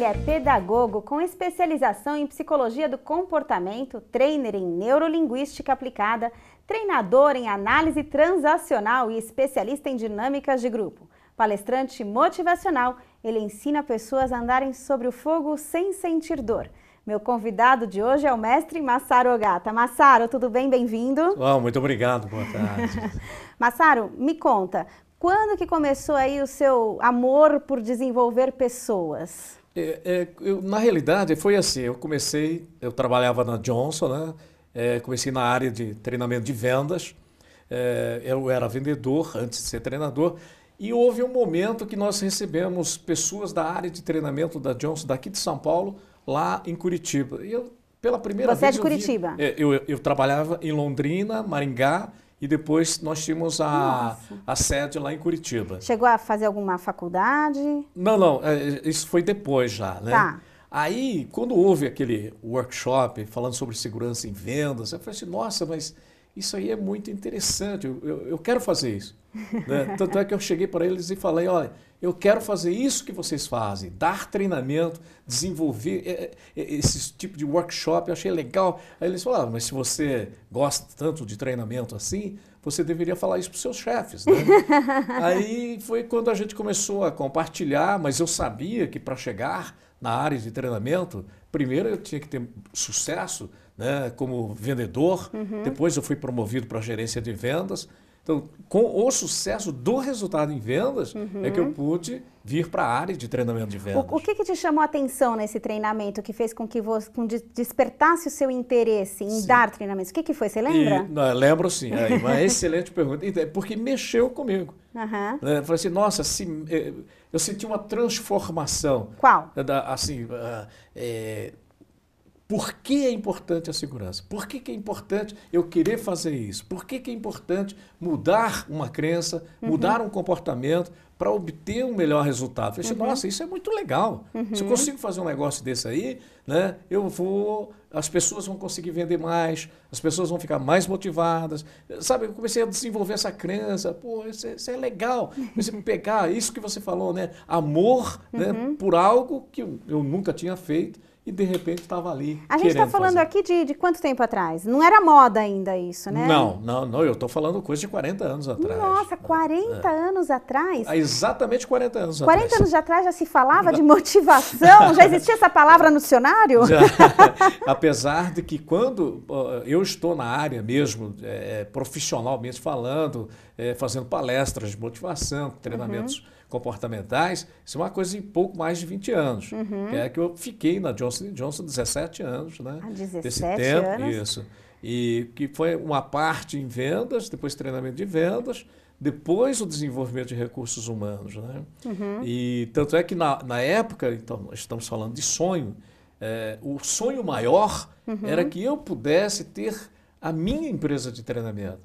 Ele é pedagogo com especialização em psicologia do comportamento, trainer em neurolinguística aplicada, treinador em análise transacional e especialista em dinâmicas de grupo. Palestrante motivacional, ele ensina pessoas a andarem sobre o fogo sem sentir dor. Meu convidado de hoje é o mestre Masaru Ogata. Masaru, tudo bem? Bem-vindo. Muito obrigado, boa tarde. Masaru, me conta, quando que começou aí o seu amor por desenvolver pessoas? Na realidade foi assim, eu trabalhava na Johnson, né? Comecei na área de treinamento de vendas, eu era vendedor antes de ser treinador, e houve um momento que nós recebemos pessoas da área de treinamento da Johnson, daqui de São Paulo, lá em Curitiba. E eu, pela primeira Você vez, é de Curitiba? Eu trabalhava em Londrina, Maringá, e depois nós tínhamos a sede lá em Curitiba. Chegou a fazer alguma faculdade? Não, isso foi depois já, né? Tá. Aí, quando houve aquele workshop falando sobre segurança em vendas, eu falei assim, nossa, mas isso aí é muito interessante, eu quero fazer isso. Né? Tanto é que eu cheguei para eles e falei, olha, eu quero fazer isso que vocês fazem, dar treinamento, desenvolver esse tipo de workshop, eu achei legal. Aí eles falaram, mas se você gosta tanto de treinamento assim, você deveria falar isso para os seus chefes. Né? Aí foi quando a gente começou a compartilhar, mas eu sabia que para chegar na área de treinamento, primeiro eu tinha que ter sucesso, né, como vendedor, depois eu fui promovido para a gerência de vendas. Então, com o sucesso do resultado em vendas, é que eu pude vir para a área de treinamento de vendas. O que te chamou a atenção nesse treinamento, que fez com que você despertasse o seu interesse em dar treinamentos? O que foi? Você lembra? Lembro sim, uma excelente pergunta, porque mexeu comigo. Eu falei assim, nossa, eu senti uma transformação. Qual? Assim, por que é importante a segurança? Por que é importante eu querer fazer isso? Por que é importante mudar uma crença, mudar um comportamento para obter um melhor resultado? Eu falei, nossa, isso é muito legal. Se eu consigo fazer um negócio desse aí, né, as pessoas vão conseguir vender mais, as pessoas vão ficar mais motivadas. Sabe, eu comecei a desenvolver essa crença, pô, isso é legal. Você pegar isso que você falou, né, amor, né, por algo que eu nunca tinha feito. E de repente estava ali. A gente está falando aqui de quanto tempo atrás? Não era moda ainda isso, né? Não, eu estou falando coisa de 40 anos atrás. Nossa, 40 anos atrás? Exatamente 40 anos atrás. 40 anos atrás já se falava de motivação? Já existia essa palavra no dicionário? Já, apesar de que quando eu estou na área mesmo, profissionalmente falando, fazendo palestras de motivação, treinamentos comportamentais, isso é uma coisa em pouco mais de 20 anos. Que eu fiquei na Johnson & Johnson 17 anos, né? 17 desse tempo, anos. isso. E que foi uma parte em vendas, depois treinamento de vendas, depois o desenvolvimento de recursos humanos, né? E tanto é que na época, então, estamos falando de sonho, o sonho maior era que eu pudesse ter a minha empresa de treinamento,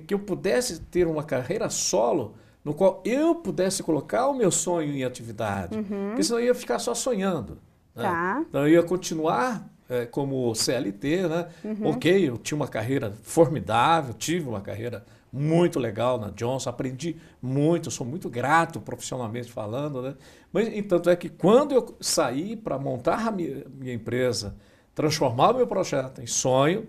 que eu pudesse ter uma carreira solo no qual eu pudesse colocar o meu sonho em atividade, porque senão eu ia ficar só sonhando. Né? Tá. Então eu ia continuar como CLT, né? Ok, eu tinha uma carreira formidável, tive uma carreira muito legal na Johnson, aprendi muito, sou muito grato profissionalmente falando, né? Mas tanto é que quando eu saí para montar a minha empresa, transformar o meu projeto em sonho,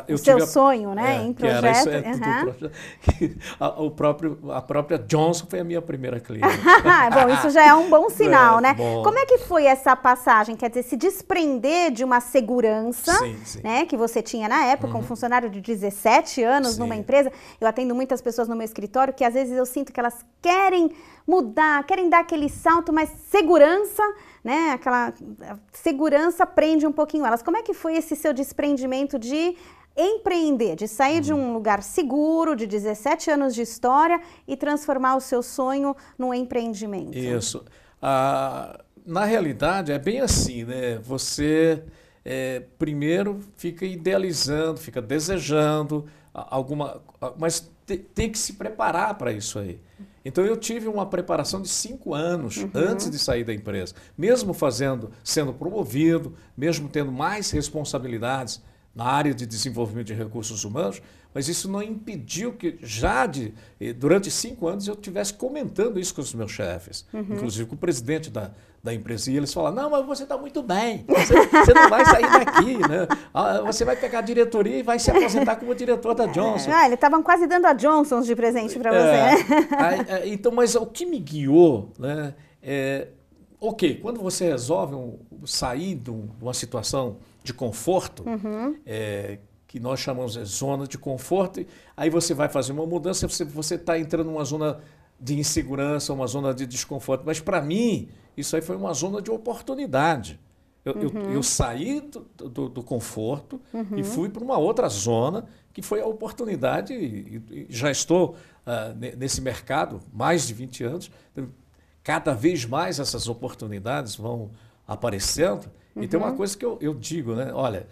o seu sonho, né? Em projeto. A própria Johnson foi a minha primeira cliente. Bom, isso já é um bom sinal, né? Bom. Como é que foi essa passagem? Quer dizer, se desprender de uma segurança, sim. né, que você tinha na época, um funcionário de 17 anos numa empresa. Eu atendo muitas pessoas no meu escritório que às vezes eu sinto que elas querem mudar, querem dar aquele salto, mas segurança, né? Aquela segurança prende um pouquinho elas. Como é que foi esse seu desprendimento de empreender, de sair de um lugar seguro, de 17 anos de história e transformar o seu sonho num empreendimento? Isso. Na realidade, é bem assim, né? Você primeiro fica idealizando, fica desejando mas tem que se preparar para isso aí. Então eu tive uma preparação de 5 anos antes de sair da empresa, mesmo sendo promovido, mesmo tendo mais responsabilidades na área de desenvolvimento de recursos humanos, mas isso não impediu que durante 5 anos eu estivesse comentando isso com os meus chefes, inclusive com o presidente da empresa, e eles falaram, não, mas você está muito bem, você não vai sair daqui, né? Você vai pegar a diretoria e vai se aposentar como diretor da Johnson. Eles estavam quase dando a Johnson's de presente para você, né? Então, mas o que me guiou, né, ok, quando você resolve sair de uma situação de conforto, que nós chamamos de zona de conforto, aí você vai fazer uma mudança, você está entrando numa zona de insegurança, uma zona de desconforto. Mas para mim, isso aí foi uma zona de oportunidade. Eu saí do conforto e fui para uma outra zona, que foi a oportunidade, e já estou nesse mercado, mais de 20 anos, cada vez mais essas oportunidades vão aparecendo. E tem uma coisa que eu digo, né? Olha,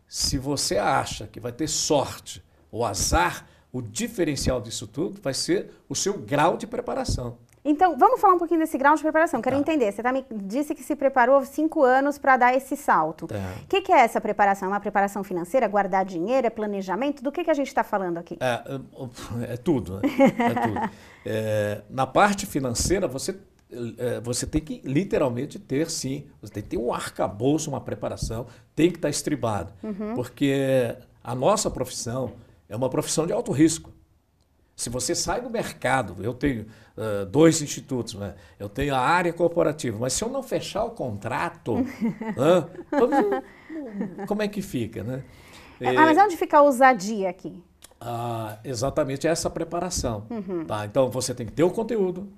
se você acha que vai ter sorte ou azar, o diferencial disso tudo vai ser o seu grau de preparação. Então, vamos falar um pouquinho desse grau de preparação. Quero entender, você me disse que se preparou 5 anos para dar esse salto. O que é essa preparação? É uma preparação financeira, guardar dinheiro, é planejamento? Do que a gente está falando aqui? É tudo, né? É tudo. Na parte financeira, você tem que literalmente ter, sim, você tem que ter um arcabouço, uma preparação, tem que estar estribado, porque a nossa profissão é uma profissão de alto risco. Se você sai do mercado, eu tenho 2 institutos, né? Eu tenho a área corporativa, mas se eu não fechar o contrato, como é que fica, né? Mas onde fica a ousadia aqui? Exatamente essa preparação. Tá? Então, você tem que ter o conteúdo,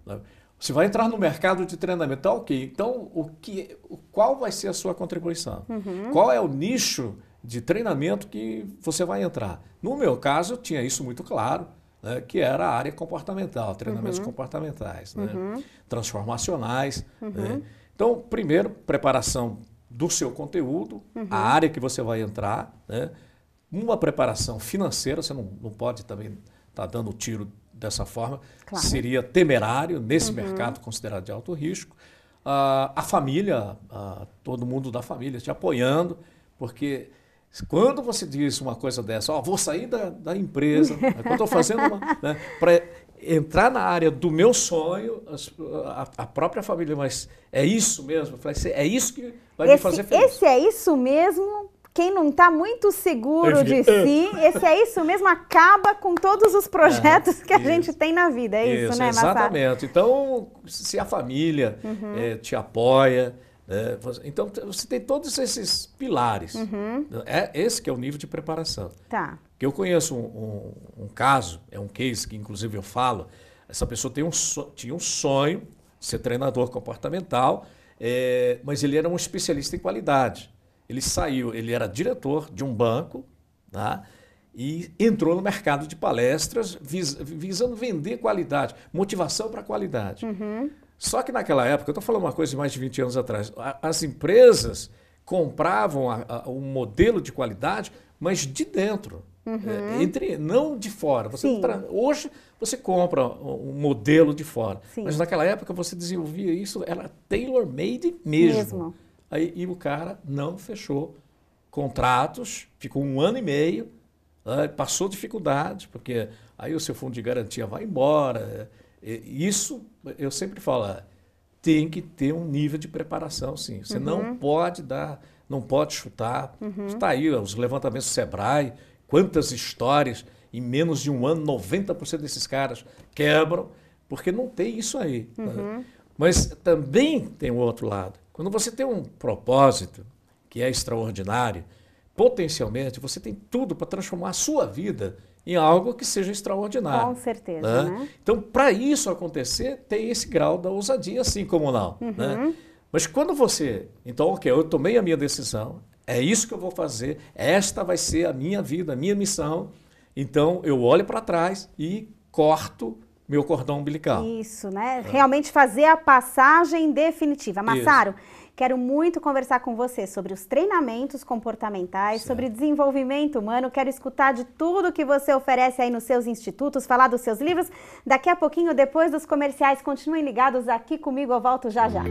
né? Você vai entrar no mercado de treinamento, tá, ok. Então, qual vai ser a sua contribuição? Qual é o nicho de treinamento que você vai entrar? No meu caso, eu tinha isso muito claro, né, que era a área comportamental, treinamentos comportamentais, né, transformacionais. Né? Então, primeiro, preparação do seu conteúdo, a área que você vai entrar, né, uma preparação financeira, você não pode também estar dando tiro dessa forma, claro. Seria temerário nesse mercado considerado de alto risco. A família, todo mundo da família te apoiando, porque quando você diz uma coisa dessa, vou sair da empresa, quando estou fazendo né, para entrar na área do meu sonho, a própria família, mas é isso mesmo? É isso que vai me fazer feliz. Esse é isso mesmo? Quem não está muito seguro de si, esse é isso mesmo, acaba com todos os projetos que a gente tem na vida. É isso, né, Massaro? Exatamente. Então, se a família te apoia, né, então você tem todos esses pilares. Esse que é o nível de preparação. Tá. Eu conheço um caso, é um case que inclusive eu falo, essa pessoa tinha um sonho de ser treinador comportamental, mas ele era um especialista em qualidade. Ele era diretor de um banco, tá? E entrou no mercado de palestras visando vender qualidade, motivação para qualidade. Só que naquela época, eu estou falando uma coisa de mais de 20 anos atrás, as empresas compravam um modelo de qualidade, mas de dentro, não de fora. Hoje você compra um modelo de fora, mas naquela época você desenvolvia isso, era tailor-made mesmo. E o cara não fechou contratos, ficou 1 ano e meio, passou dificuldade, porque aí o seu fundo de garantia vai embora. Isso, eu sempre falo, tem que ter um nível de preparação, sim. Você não pode não pode chutar. Está aí os levantamentos do Sebrae, quantas histórias, em menos de 1 ano, 90% desses caras quebram, porque não tem isso aí. Né? Mas também tem o outro lado. Quando você tem um propósito que é extraordinário, potencialmente você tem tudo para transformar a sua vida em algo que seja extraordinário. Com certeza, né? Então, para isso acontecer, tem esse grau da ousadia, assim como não. Né? Mas quando você... Então, ok, eu tomei a minha decisão, é isso que eu vou fazer, esta vai ser a minha vida, a minha missão. Então, eu olho para trás e corto meu cordão umbilical. Isso, né? Realmente fazer a passagem definitiva. Massaro, quero muito conversar com você sobre os treinamentos comportamentais, sobre desenvolvimento humano. Quero escutar de tudo que você oferece aí nos seus institutos, falar dos seus livros. Daqui a pouquinho, depois dos comerciais, continuem ligados aqui comigo, eu volto já já.